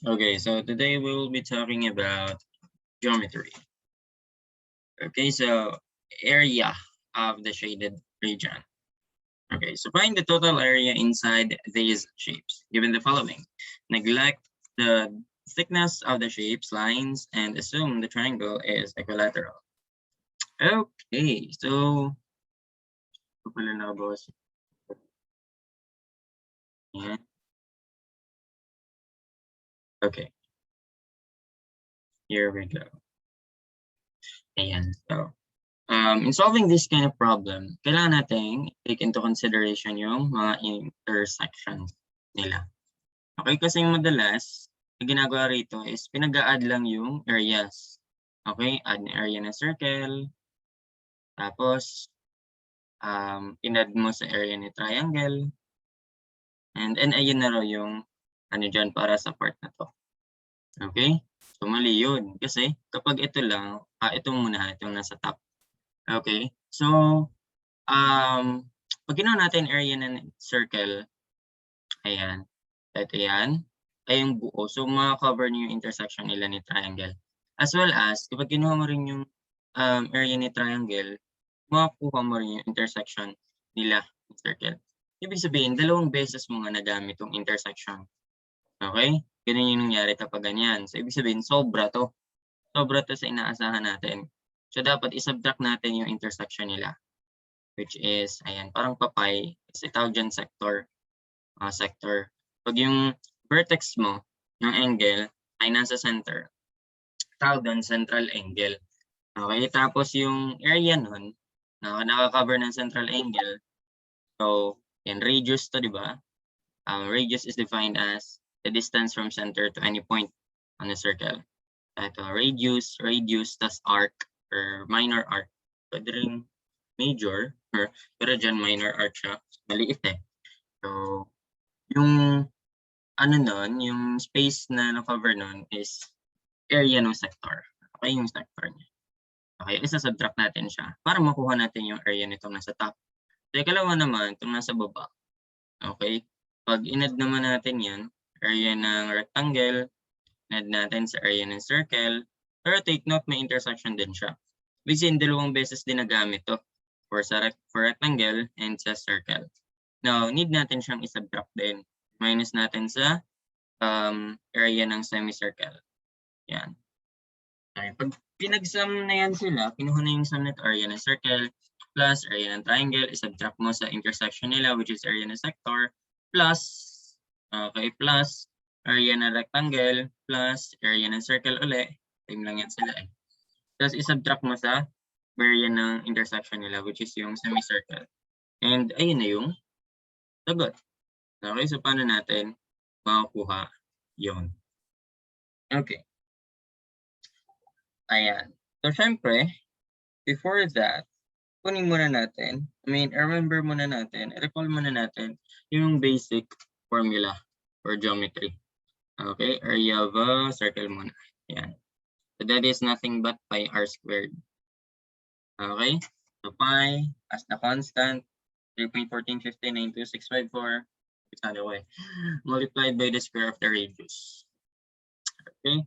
Okay, so today we will be talking about geometry. Okay, so area of the shaded region. Okay, so find the total area inside these shapes, given the following. Neglect the thickness of the shapes, lines, and assume the triangle is equilateral. Okay, so okay, here we go. Ayan, so in solving this kind of problem, kailangan natin take into consideration yung mga intersections nila. Okay, kasi yung madalas, ang ginagawa rito is pinag-a-add lang yung areas. Okay, add na area ng circle. Tapos, in-add mo sa area ni triangle. And ayun na raw yung ano dyan para sa part na to. Okay, so mali yun. Kasi kapag ito lang, ito muna, itong nasa top. Okay, so pag ginawa natin area ng circle, ayan, ito yan, ay yung buo. So maka-cover niyo yung intersection nila ni triangle. As well as, kapag kinuha mo rin yung area ni triangle, makukuha mo rin yung intersection nila ng circle. Ibig sabihin, dalawang beses mo nga nagamit yung intersection. Okay? Ganun yung nangyari kapag ganyan. So ibig sabihin, sobra to. Sobra to sa inaasahan natin. So dapat isubtract natin yung intersection nila. Which is, ayan, parang papay. Kasi tawag dyan sector. Sector. Pag yung vertex mo, yung angle, ay nasa center, tawag doon central angle. Okay, tapos yung area nun, nakaka-cover ng central angle. So, yan, radius to, di ba? Radius is defined as the distance from center to any point on a circle. Ito, radius, tas arc, or minor arc. Pwede rin major, pero dyan minor arc siya. Maliit eh. So, yung ano nun, yung space na na-cover nun is area ng sector. Okay, yung sector niya. Okay, isa-subtract natin siya para makuha natin yung area nitong nasa top. So, ikalawa naman, itong nasa baba. Okay, pag in-add naman natin yan, area ng rectangle, in-add natin sa area ng circle, pero take note, may intersection din siya. Within dalawang beses din nagamit to for rectangle and sa circle. Now, need natin siyang isubtract din. Minus natin sa area ng semicircle. Yan. Okay. Pag pinag-sum na yan sila, kinuha na yung sum net area ng circle plus area ng triangle, isubtract mo sa intersection nila which is area ng sector plus, okay, plus area ng rectangle plus area ng circle uli. Same lang yan sila eh. Tapos isubtract mo sa area ng intersection nila which is yung semicircle. And ayun na yung sagot. Okay, so paano natin makukuha yun? Okay. Ayan. So, syempre, before that, kunin muna natin, remember muna natin, recall muna natin yung basic formula for geometry. Okay, area of a circle muna. Ayan. So, that is nothing but pi r squared. Okay, so pi as the constant, 3.141592654, it's another way, multiplied by the square of the radius. Okay,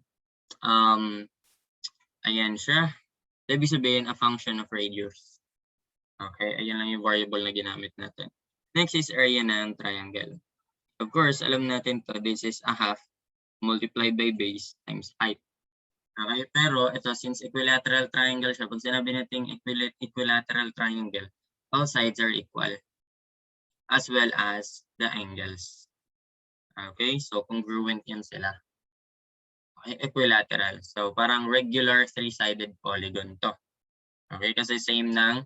ayan siya. Ibig sabihin, a function of radius. Okay, ayan lang yung variable na ginamit natin. Next is area ng triangle. Of course, alam natin to, this is a half multiplied by base times height. Okay, pero ito, since equilateral triangle siya, pag sinabi natin equilateral triangle, all sides are equal, as well as the angles. Okay, so congruent yan sila. Okay, equilateral. So parang regular three-sided polygon to. Okay, kasi same ng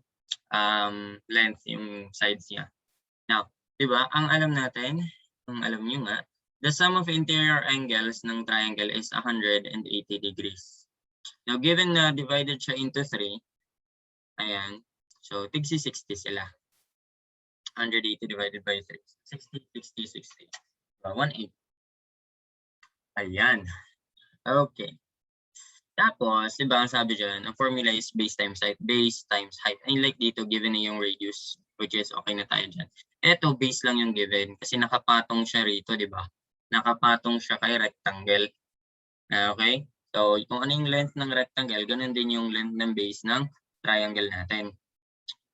length yung sides niya. Now, di ba, ang alam natin, kung alam nyo nga, the sum of interior angles ng triangle is 180 degrees. Now, given na divided siya into 3, ayan, so tigsi 60 sila. 180 divided by 3. 60, 60, 60. So, 180. Ayan. Okay. Tapos, diba ang sabi dyan, ang formula is base times height. Base times height. Unlike dito, given na yung radius, which is okay na tayo dyan. Ito, base lang yung given kasi nakapatong siya rito, diba? nakapatong siya kay rectangle. Okay? So, kung ano yung length ng rectangle, ganun din yung length ng base ng triangle natin.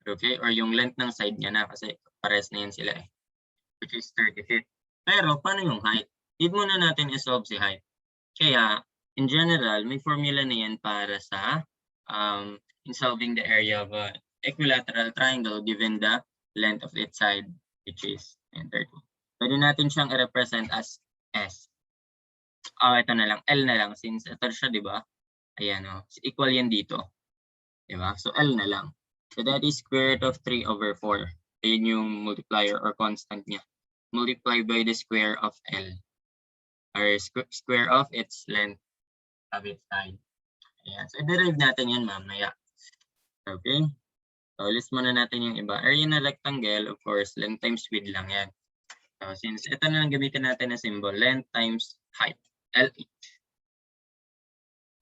Okay? Or yung length ng side niya na kasi pares na yan sila eh. Which is 30 feet. Pero, paano yung height? Need muna natin isolve si height. Kaya, in general, may formula na yan para sa in solving the area of an equilateral triangle given the length of its side, which is 30. Pwede natin siyang i-represent as S. Ito na lang, L na lang since ito siya, di ba? Ayan, equal yan dito. Di ba? So, L na lang. So, that is square root of 3/4. Ayun yung multiplier or constant niya. Multiply by the square of L. Or square of its length of its side. Ayan. So, i-derive natin yan mamaya. Okay? So, list muna natin yung iba. Area na rectangle, of course, length times width lang yan. So, since ito na lang gamitin natin na symbol, length times height. LH.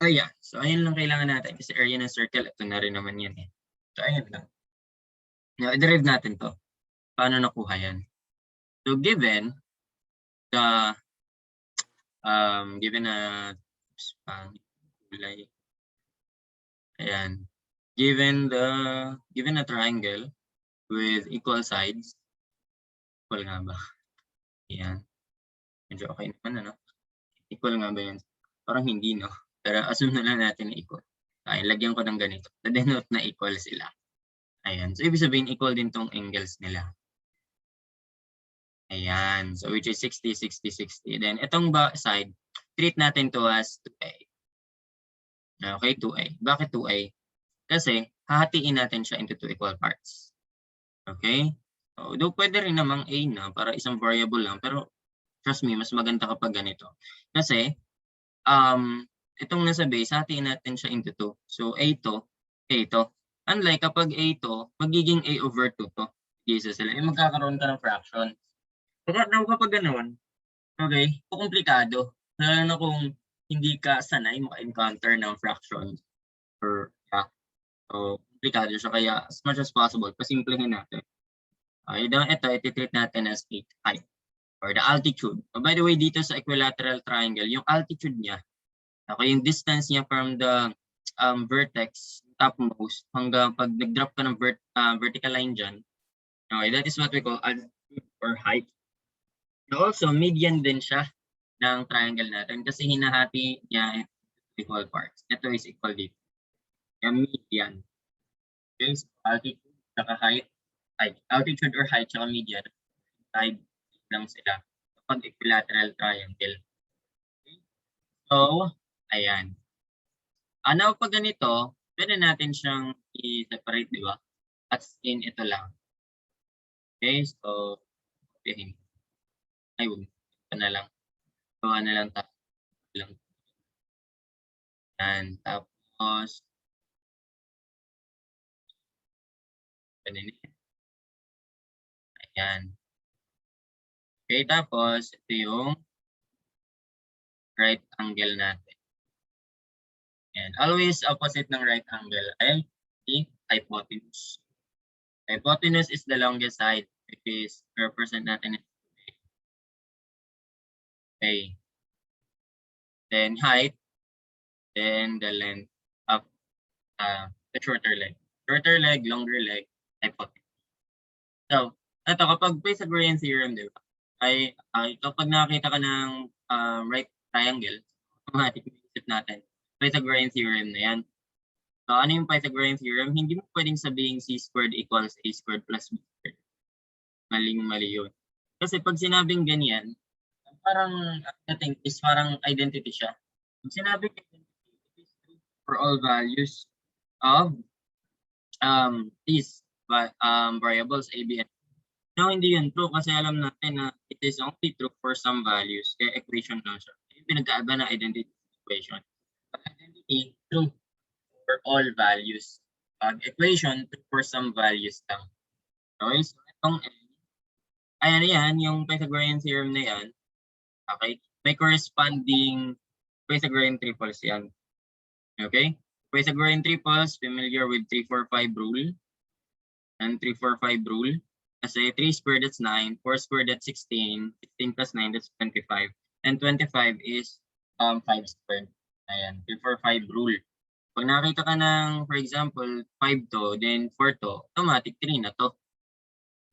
Yeah. So, ayun lang kailangan natin kasi area ng circle, ito na rin naman yan eh. So, ayun lang. Now, i-derive natin to. Paano nakuha yan? So, given the given a ayan. Given a triangle with equal sides, equal nga ba? Ayan. Medyo okay naman, ano? Equal nga ba yan? Parang hindi, no? Pero assume na lang natin na equal. Ay, lagyan ko ng ganito. Na-denote na equal sila. Ayan. So, ibig sabihin, equal din tong angles nila. Ayan. So, which is 60, 60, 60. Then, itong side, treat natin to as 2A. Okay, 2A. Bakit 2A? Kasi, hahatiin natin siya into 2 equal parts. Okay? So, though pwede rin namang A na para isang variable lang. Pero, trust me, mas maganda kapag ganito. Kasi, itong nasa base, hatiin natin siya into 2. So, A to. Unlike kapag A to, magiging A over 2 to. Isa sila. Magkakaroon ka ng fraction. Kapag ganoon, okay, komplikado. Lalo na kung hindi ka sanay maka-encounter ng fraction. So, komplikado siya. Kaya, as much as possible, pasimplihin natin. Ito, iti-treat natin as height or the altitude. By the way, dito sa equilateral triangle, yung altitude niya, okay, yung distance niya from the vertex, topmost, hanggang pag nag-drop ka ng vertical line dyan, okay, that is what we call altitude or height. And also, median din siya ng triangle natin kasi hinahati niya equal parts. Ito is equal dito. Yung median. Okay, so altitude, saka height. Altitude or height, saka median. Side lang sila kapag equilateral triangle. Okay. So, ayan. Now, pag ganito, pwede natin siyang i-separate, di ba? As in, ito lang. Okay, so, okay. Ay, huwag. Ito na lang. Gawa na lang tayo. Yan. Tapos, ayan. Okay, tapos, ito yung right angle natin. And always opposite ng right angle ay the hypotenuse. Hypotenuse is the longest side, which is represent natin A. Then height, then the length of the shorter leg. Shorter leg, longer leg, hypotenuse. So, ito kapag Pythagorean theorem, di ba? Ay kapag nakakita ka ng right triangle, automatic isip natin, Pythagorean theorem na yan. So, ano yung Pythagorean theorem? Hindi mo pwedeng sabihin C squared equals A squared plus B squared. Maling-mali yun. Kasi pag sinabing ganyan, parang I think is parang identity siya. Pag sinabing identity, it is true for all values of these variables A, B, and no, hindi yun true kasi alam natin na it is only true for some values. Kaya equation lang siya. Yung pinagkaiba na identity equation. Identity, true for all values. Equation, true for some values lang. Okay, so itong ayan yan, yung Pythagorean theorem na yan. Okay, may corresponding Pythagorean triples yan. Okay, Pythagorean triples, familiar with 3-4-5 rule. And 3-4-5 rule. Kasi 3 squared, that's 9. 4 squared, that's 16. 16 plus 9, that's 25. and 25 is 5 squared. Ayan, 3, 4, 5 rule. Pag nakita ka ng, for example, 5 to, then 4 to, automatic 3 na to.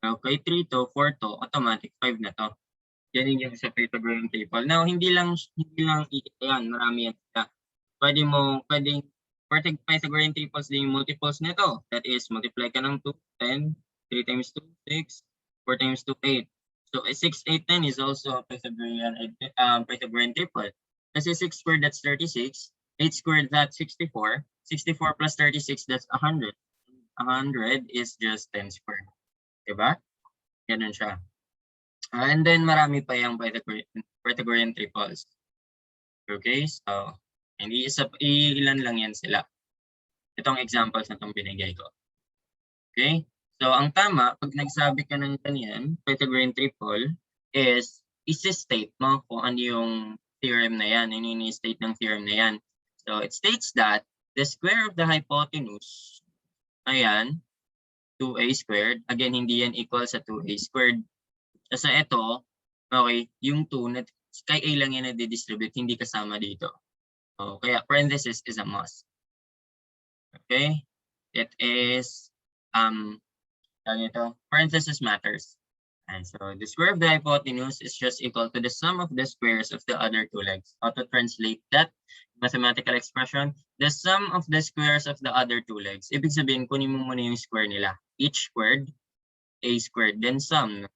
Okay, 3 to, 4 to, automatic 5 na to. Yan yung sa Pythagorean triple. Now, hindi lang yan, marami yan. Pwedeng Pythagorean triples din yung multiples nito. That is, multiply ka ng 2, 10, 3 times 2, 6, 4 times 2, 8. So, 6, 8, 10 is also a Pythagorean triple. Kasi 6 squared, that's 36. 8 squared, that's 64. 64 plus 36, that's 100. 100 is just 10 squared. Diba? Ganun siya. And then, marami pa yung Pythagorean triples. Okay, so, ilan lang yan sila. Itong examples na itong binigay ko. Okay, so ang tama, pag nagsabi ka ng ganyan, Pythagorean triple, is isi-state mo kung ano yung theorem na yan, ini-state ng theorem na yan. So, it states that the square of the hypotenuse, ayan, 2a squared, again, hindi yan equal sa 2a squared. Kasi ito, okay, yung 2, kay a lang yan na-distribute, hindi kasama dito. So, kaya parenthesis is a must. Okay, it is, parenthesis matters. And so the square of the hypotenuse is just equal to the sum of the squares of the other two legs. How to translate that mathematical expression? The sum of the squares of the other two legs. Ibig sabihin, kunin mo muna yung square nila. Each squared, a squared, then sum.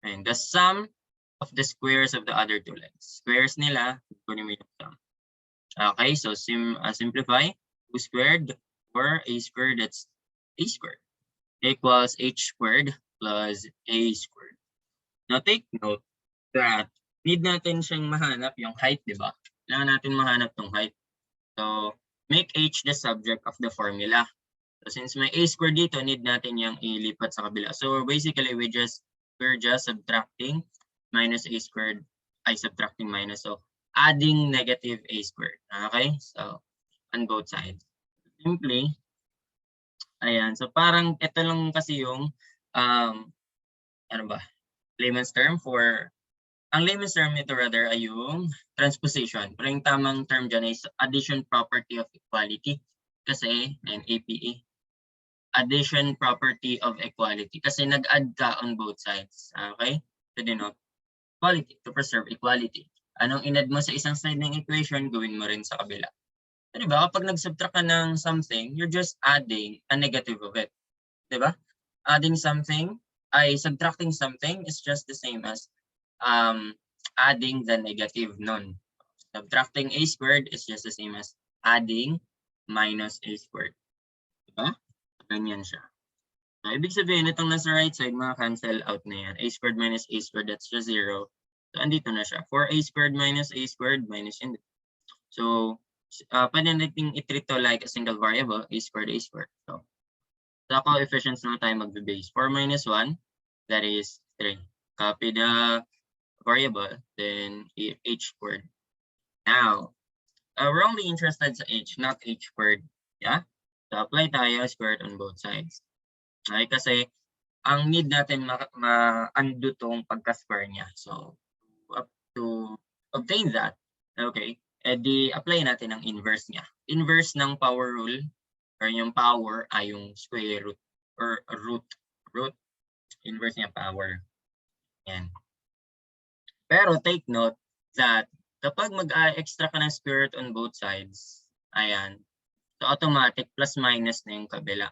And the sum of the squares of the other two legs. Squares nila, kunin mo yung sum. Okay, so simplify. 2 squared or a squared, that's a squared, equals h squared plus a squared. Now take note that need natin siyang mahanap yung height, di ba? Kailangan natin mahanap tong height. So make h the subject of the formula. So since may a squared dito, need natin yung ilipat sa kabila. So basically we're just subtracting minus a squared, subtracting minus. So adding negative a squared. Okay? So on both sides. Simply, ayan. So parang ito lang kasi yung ano ba? Layman's term for, ang layman's term nito rather ay yung transposition. Pero yung tamang term dyan is addition property of equality. Kasi, and APE, addition property of equality. Kasi nag-add ka on both sides. Okay? To denote equality, to preserve equality. Anong in-add mo sa isang side ng equation, gawin mo rin sa kabila. So, diba? Kapag nag-subtract ka ng something, you're just adding a negative of it. Diba? Adding something, subtracting something is just the same as adding the negative nun. Subtracting a squared is just the same as adding minus a squared. Diba? Ganyan siya. So, ibig sabihin, itong nasa right side, cancel out na yan. A squared minus a squared, that's just 0. So, andito na siya. 4a squared minus a squared minus yun. So, pwede natin i-treat to like a single variable, a squared, a squared. So, sa coefficients na tayo magbe-base. 4 minus 1, that is 3. Copy the variable, then h squared. Now, we're only interested sa h, not h squared. Yeah? So, apply tayo squared on both sides. Okay, kasi ang need natin ma-undo tong pagka-square niya. So, to obtain that, okay, edi apply natin ang inverse niya. Inverse ng power rule, or yung power ay yung square root or root. Inverse niya power. Yan. Pero take note that kapag mag-extra ka ng square root on both sides, ayan, so automatic plus minus na yung kabila.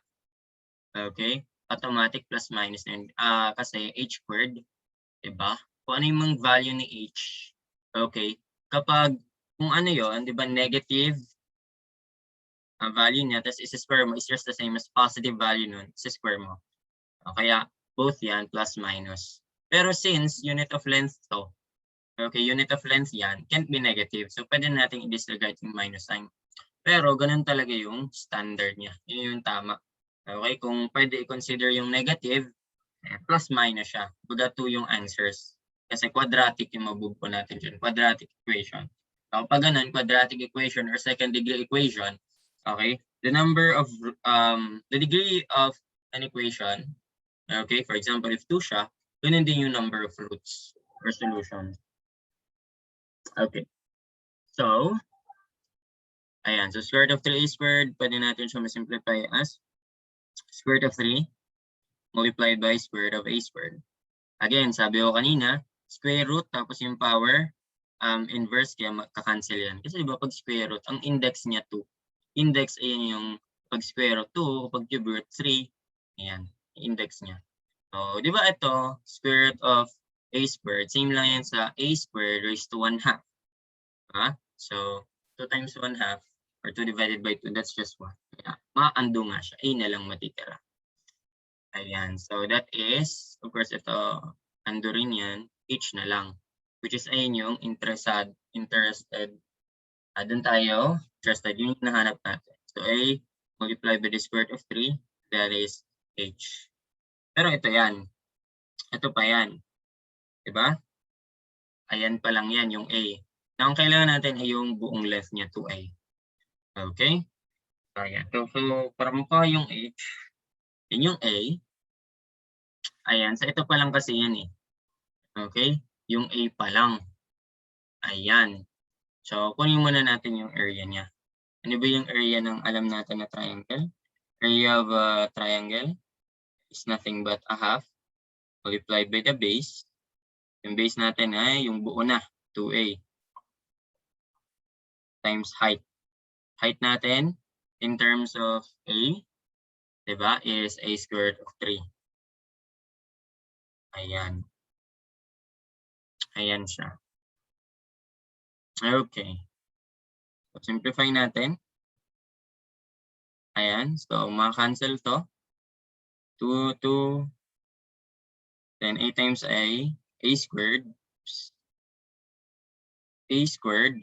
Okay? Automatic plus minus na yun. Kasi h squared, diba? Kung ano yung value ni h, okay, kapag kung ano yun, diba, negative value niya, tapos isa-square mo, is just the same as positive value nun, isa-square mo. Kaya, both yan, plus minus. Pero since unit of length to, okay, unit of length yan, can't be negative. So, pwede natin i-disregard yung minus sign. Pero, ganun talaga yung standard niya. Yun yung tama. Okay, kung pwede i-consider yung negative, plus minus siya. Buda 2 yung answers. Kasi quadratic yung mabubuo natin dyan. Quadratic equation. So, pag ganun, quadratic equation or second degree equation, okay, the degree of an equation, okay, for example, if 2 siya, ganun din yung number of roots or solutions. Okay. So, ayan. So, square root of 3a squared, pwede natin siya ma-simplify as square root of 3 multiplied by square root of a squared. Again, sabi ko kanina, square root tapos yung power, inverse, kaya makakancel yan. Kasi diba pag square root, ang index niya 2. Index, ayan yung pag square root 2, kapag cube root 3, ayan, index niya. So, di ba ito, square root of a squared, same lang yan sa a squared raised to 1/2. Diba? So, 2 times 1/2, or 2 divided by 2, that's just 1. Kaya, ma-undo nga siya, a na lang matitira. Ayan, so that is, of course, ito, undo rin yan, h na lang. Which is, ayun yung interested. Doon tayo, interested, yun yung nahanap natin. So, a multiplied by the square root of 3, that is h. Pero ito yan. Ito pa yan. Diba? Ayan pa lang yan, yung a. Now, ang kailangan natin ay yung buong length niya, 2a. Okay? So, ayan. So, para mukha yung h, yun yung a. Ayan, so ito pa lang kasi yan eh. Okay? Yung a pa lang. Ayan. So, kunin muna natin yung area niya. Ano ba yung area ng alam natin na triangle? Area of a triangle is nothing but a half multiplied by the base. Yung base natin ay yung buo na, 2a. Times height. Height natin, in terms of a, diba, is a square root of 3. Ayan. Ayan siya. Okay. So, simplify natin. Ayan. So, ma-cancel to. 2, 2, then a times a squared, square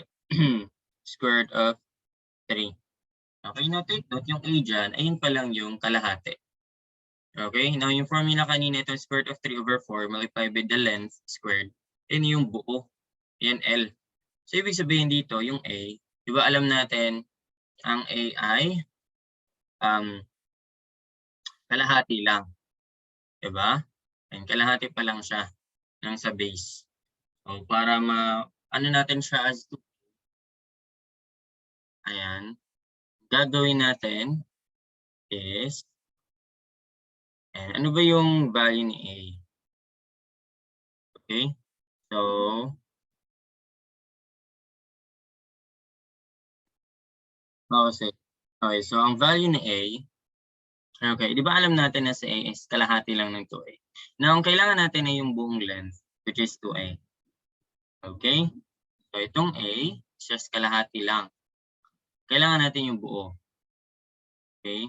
root of 3. Okay, notate note yung a dyan, ayun pa lang yung kalahati. Okay, now yung formula kanina, itong square root of 3 over 4 multiplied by the length squared, yun yung buo. Yan L. So, ibig sabihin dito, yung a, di ba alam natin, ang a ay kalahati lang. Diba? And kalahati pa lang siya ng sa base. So, para ano natin siya as 2. Ayan. Gagawin natin is, ano ba yung value ni A? Okay? So, okay, so ang value ni A, okay, di ba alam natin na si A is kalahati lang ng 2A. Now, ang kailangan natin ay yung buong length, which is 2A. Okay? So, itong A, just kalahati lang. Kailangan natin yung buo. Okay?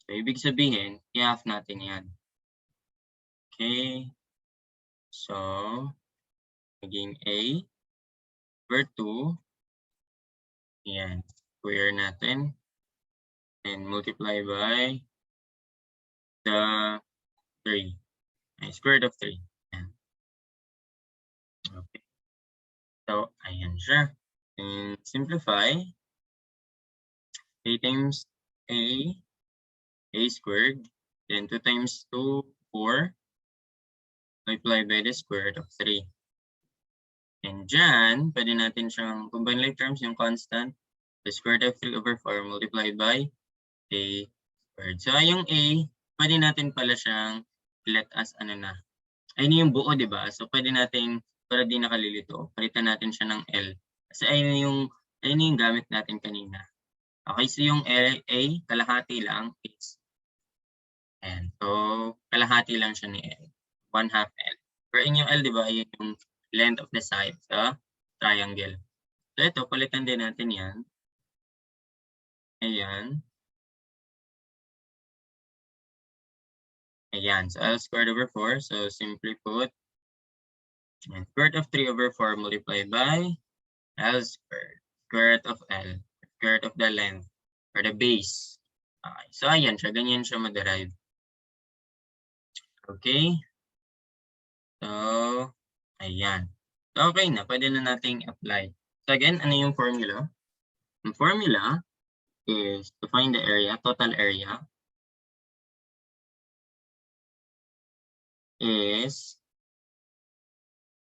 So, ibig sabihin, i-half natin yan. Okay? So, maging A over 2. Yan. Square natin. And multiply by the 3. Square root of 3. Yan. Okay. So, ayan siya. And simplify. A times A squared. Then 2 times 2, 4. Multiply by the square root of 3. And dyan, pwede natin siyang combine like terms, yung constant. The square root of 3 over 4 multiplied by A squared. So, yung A, pwede natin pala siyang let as ano na. Ayun yung buo, di ba? So, pwede natin, para di nakalilito, palitan natin siya ng L. Kasi ayun yung gamit natin kanina. Okay, so yung A, kalahati lang is, and so, kalahati lang siya ni L. 1/2 L. Pero yung L, di ba, ayun yung length of the side sa triangle. So, ito, palitan din natin yan. Ayan. Ayan. So, L squared over 4. So, simply put, square root of 3 over 4 multiplied by L squared. Square root of L. Square root of the length. Or the base. Okay. So, ayan siya. Ganyan siya ma-derive. Okay. So, ayan. So, okay na. Pwede na nating apply. So, again, ano yung formula? Ang formula is to find the area, total area, is,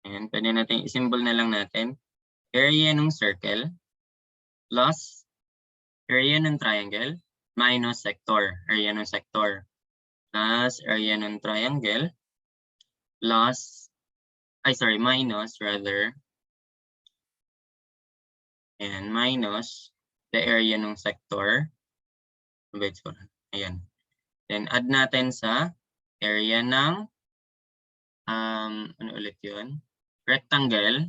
and pwede natin i-symbol na lang natin, area ng circle plus area ng triangle minus sector, area ng sector plus area ng triangle plus, minus rather, and minus the area ng sector. Ayan. Then add natin sa area ng ano ulit yun? Rectangle.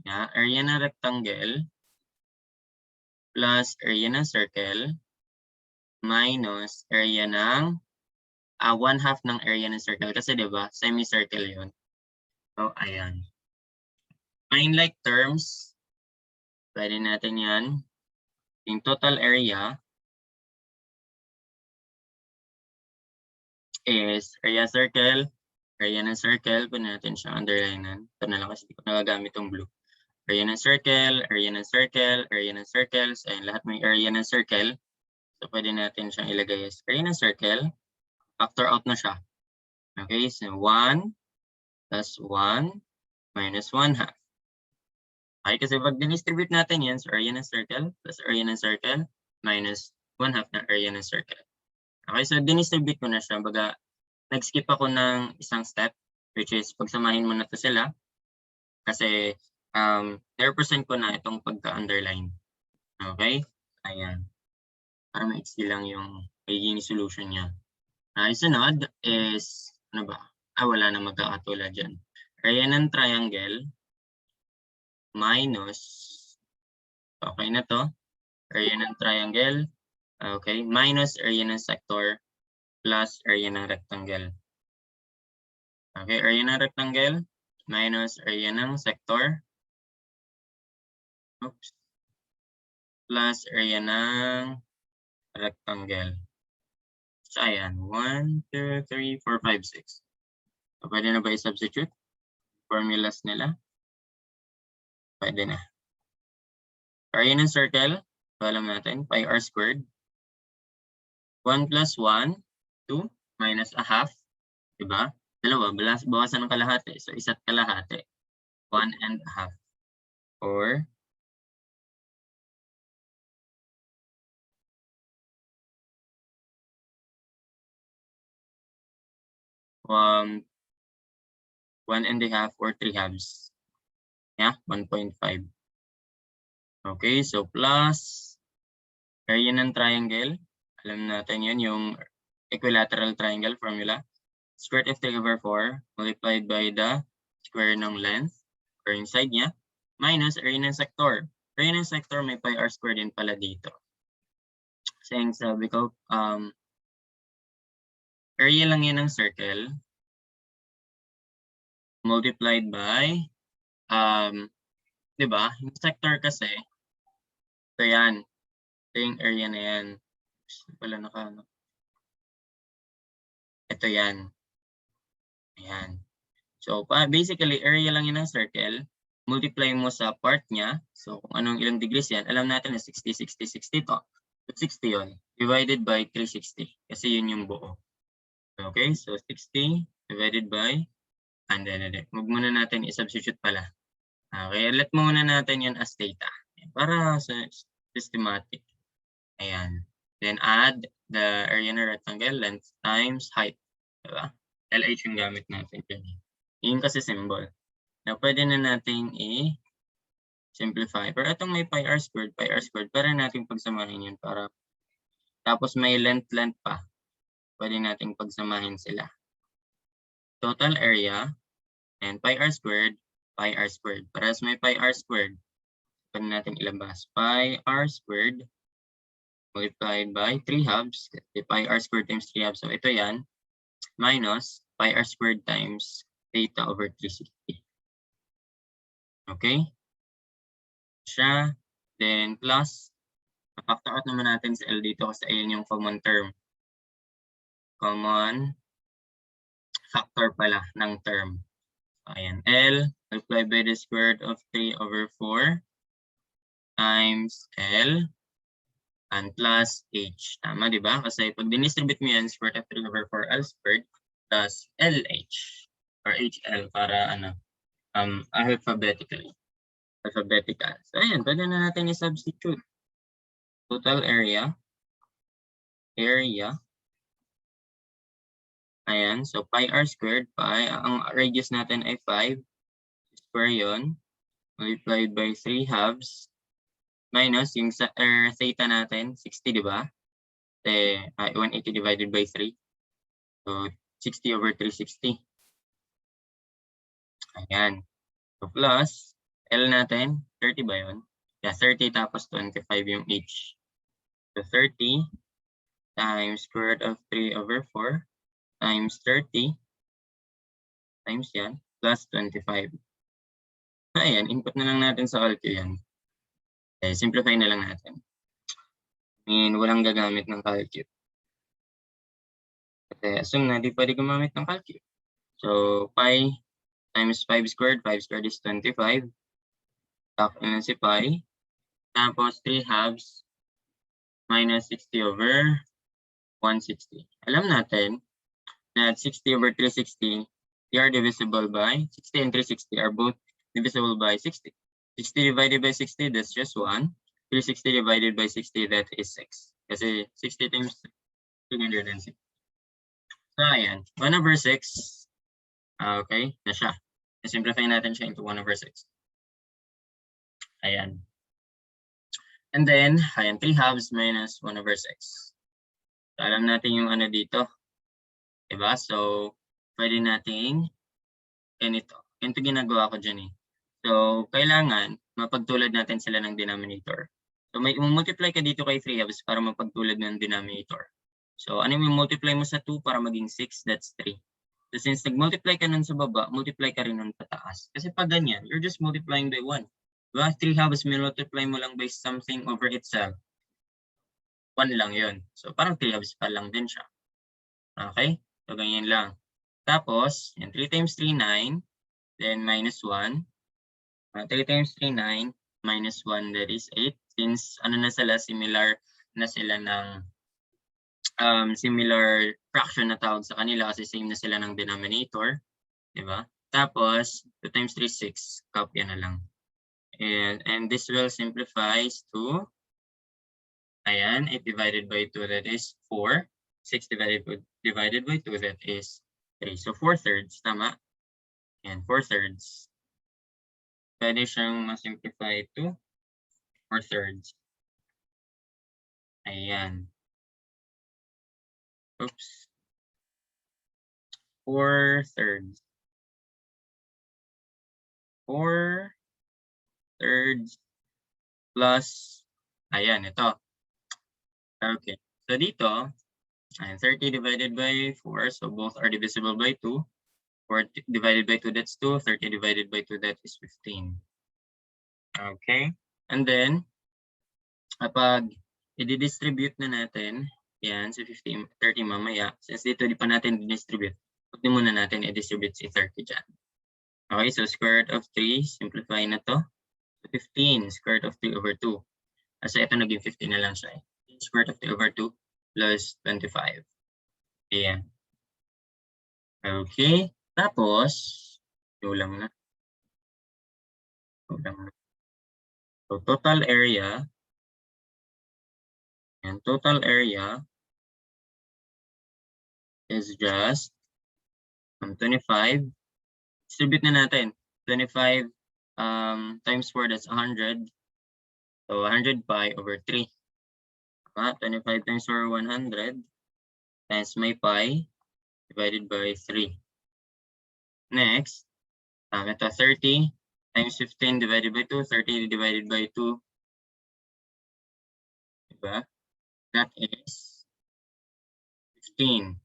Yeah, area ng rectangle plus area ng circle minus area ng 1/2 ng area ng circle kasi 'di ba semicircle 'yun. So ayan. Find like terms. Pwede natin 'yan. Yung total area is area circle, area ng circle, pwede natin siya underlinean. Ito na lang kasi hindi ko nagagamit yung blue. Area ng circle, area ng circle, area ng circles, and lahat may area ng circle. So pwede natin siyang ilagay as area ng circle. Factor out na siya. Okay, so 1 plus 1 minus 1/2. Okay, kasi pag dinistribute natin yan, so area ng circle plus area ng circle minus 1/2 ng area ng circle. Okay, so dinistribute ko na siya. Baga, nag-skip ako ng isang step, which is pagsamahin mo na to sila. Kasi, represent ko na itong pagka-underline. Okay? Ayan. Para ma-easy lang yung magiging solution niya. Sunod is, ano ba? Wala na magkakatulad dyan. Area ng triangle minus, okay na to, area ng triangle, okay, minus area ng sector plus area ng rectangle. Okay, area ng rectangle minus area ng sector, plus area ng rectangle. So ayan, 1, 2, 3, 4, 5, 6. So, pwede na ba i-substitute formulas nila? Pwede na. Area ng circle, so alam natin, pi r squared. 1 plus 1, 2, minus 1/2. Diba? Dalawa, bawasan ng kalahati. So, isa't kalahati. 1.5. Or 1.5 or 3/2. Yeah, 1.5. Okay, so plus area ng triangle. Alam natin yun, yung equilateral triangle formula. Square root of 3/4 multiplied by the square ng length or yung side niya minus area ng sector. Area ng sector may pi r squared din pala dito. Kasi yung sabi ko, area lang yan ng circle multiplied by, di ba? Yung sector kasi, ito yan. Ito yung area na yan. Wala ito yan. Ayan. So, basically, area lang yan ng circle. Multiply mo sa part niya. So, kung anong ilang degrees yan, alam natin na 60, 60, 60 to. So, 60 yun. Divided by 360. Kasi yun yung buo. Okay, so 60 divided by, wag muna natin i-substitute pala. Okay, let muna natin yun as theta. Para sa systematic. Ayan. Then add the area ng rectangle, length times height. Diba? LH yung gamit natin dyan. Yun kasi symbol. Na pwede na natin i-simplify. Pero itong may pi r squared, para natin pagsamahin yun. Para, tapos may length pa. Pwede natin pagsamahin sila. Total area and pi r squared. Parehas may pi r squared. Pwede natin ilabas. Pi r squared multiplied by 3/2. Pi r squared times 3/2. So ito yan. Minus pi r squared times theta over 360. Okay? Siya. Then plus, factor out naman natin sa L dito kasi ayun yung common term. Common factor pala ng term. Ayan, L multiplied by the square root of 3/4 times L and plus H. Tama, di ba? Kasi pag dinistribute mo yan, square root of 3/4 L squared plus LH or HL para alphabetically. alphabetical. So ayan, pwede na natin i-substitute. Total area. Ayan, so pi r squared, ang radius natin ay 5, square yon, multiplied by 3 halves, minus yung theta natin, 60, di ba? 180 divided by 3. So, 60 over 360. Ayan. So, plus, L natin, 30 ba yun? Yeah, 30 tapos 25 yung H. So, 30 times square root of 3 over 4 times 30 times yan, plus 25. Ayan, input na lang natin sa calc yan. Okay, simplify na lang natin. I mean, walang gagamit ng calc. Kasi assume na di pwede gumamit ng calc. So, pi times 5 squared. 5 squared is 25. Takot na si pi. Tapos 3 halves minus 60 over 160. Alam natin na 60 over 360, they are divisible by 60 and 360 are both divisible by 60. 60 divided by 60, that's just 1. 360 divided by 60, that is 6. Kasi 60 times 260. So, ayan. 1 over 6. Okay, na siya. Simplify natin siya into 1 over 6. Ayan. And then, ayan, 3 halves minus 1 over 6. So, alam natin yung ano dito. Diba? So, pwede nating ganito. Ganito ginagawa ko dyan eh. So, kailangan mapagtulad natin sila ng denominator. So, may multiply ka dito kay 3 halves para mapagtulad ng denominator. So, ano yung multiply mo sa 2 para maging 6? That's 3. So, since nag-multiply ka nun sa baba, multiply ka rin nun pataas. Kasi pag ganyan, you're just multiplying by 1. Diba? 3 halves, multiply mo lang by something over itself. 1 lang yun. So, parang 3 halves pa lang din siya. Okay? So, ganyan lang. Tapos, yan, 3 times 3, 9. Then, minus 1. 3 times 3, 9. Minus 1, that is 8. Since, ano na sila, similar na sila ng similar fraction na tawag sa kanila kasi same na sila ng denominator. Diba? Tapos, 2 times 3, 6. Copy na lang. And this will simplifies to, ayan, 8 divided by 2, that is 4. 6 divided by 2, that is 3. So, 4/3, tama? Ayan, 4/3. Pwede siyang ma-simplify to 4/3. Ayan. Oops. 4/3. 4/3 plus, ayan, ito. Okay. So, dito, ayan, 30 divided by 4. So, both are divisible by 2. 4 divided by 2, that's 2. 30 divided by 2, that is 15. Okay. And then, kapag i-distribute na natin, yan, si 15, 30 mamaya. Since dito di pa natin i-distribute, huwag muna natin i-distribute si 30 dyan. Okay, so square root of 3, simplify na to. 15, square root of 3 over 2. So ito naging 15 na lang siya. Square root of 3 over 2 plus 25. Ayan. Okay, tapos, ulang na. So total area, and total area is just 25. Distribute na natin. 25 times 4, that's 100. So 100 pi over 3. 25 times 4, 100. Times my pi divided by 3. Next, ito 30 times 15 divided by 2. 30 divided by 2. Diba? That is 15.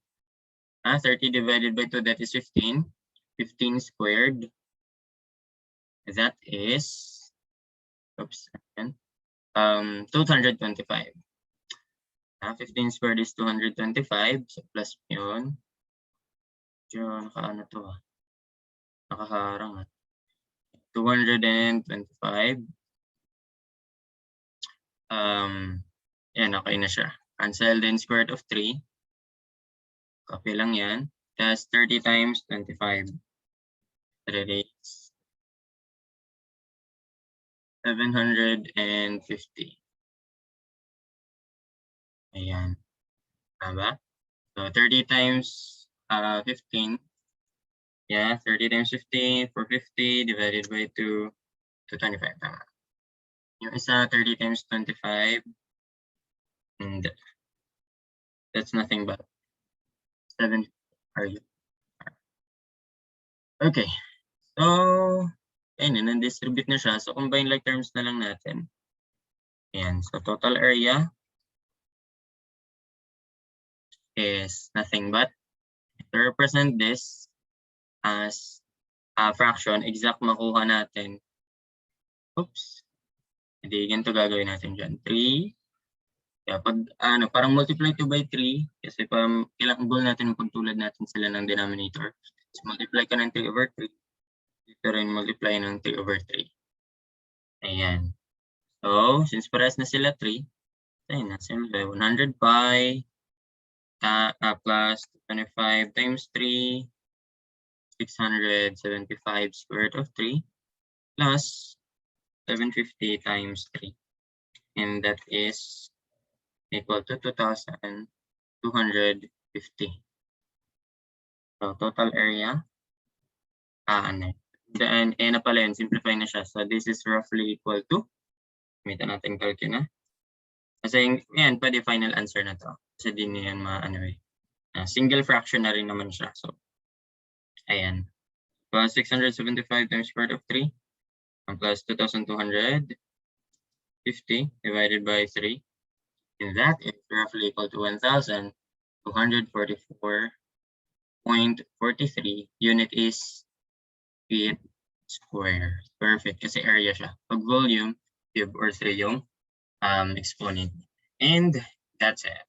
30 divided by 2, that is 15. 15 squared. That is, oops, 225. 15 squared is 225. So plus yun. Nakaano to ah. Nakaharang ah. 225. Yan, okay na siya. Cancel then square root of 3. Copy lang yan. That's 30 times 25. 3 750. Ayan, tama? So 30 times 15. Yeah, 30 times 15 for 50 divided by 2 to 25. Tama. Yung isa 30 times 25. And that's nothing but 7. Are you? Okay. So, ayun, na-distribute na siya. So, combine like terms na lang natin. Ayan. So, total area is nothing but, to represent this as a fraction, exact makuha natin. Oops. Hindi, ganito gagawin natin dyan. 3. Kaya pag, parang multiply 2 by 3, kasi kailangan goal natin pagtulad natin sila ng denominator. So, multiply ka ng 3 over 3. Dito rin multiply ng 3 over 3. Ayan. So, since parehas na sila 3, ayun na, simple. 100 pi plus 25 times 3, 675 square root of 3 plus 750 times 3. And that is equal to 2,250. So, total area, then, na pala yun, simplify na siya. So, this is roughly equal to, gamitan natin calculate na. Kasi, yan, pwede final answer na to. Kasi di na yan single fraction na rin naman siya. So, ayan. Plus 675 times square root of 3, plus 2,250 divided by 3. And that is roughly equal to 1,244.43. Unit is feet square. Perfect, kasi area siya. Pag volume, cube or 3 yung exponent. And that's it.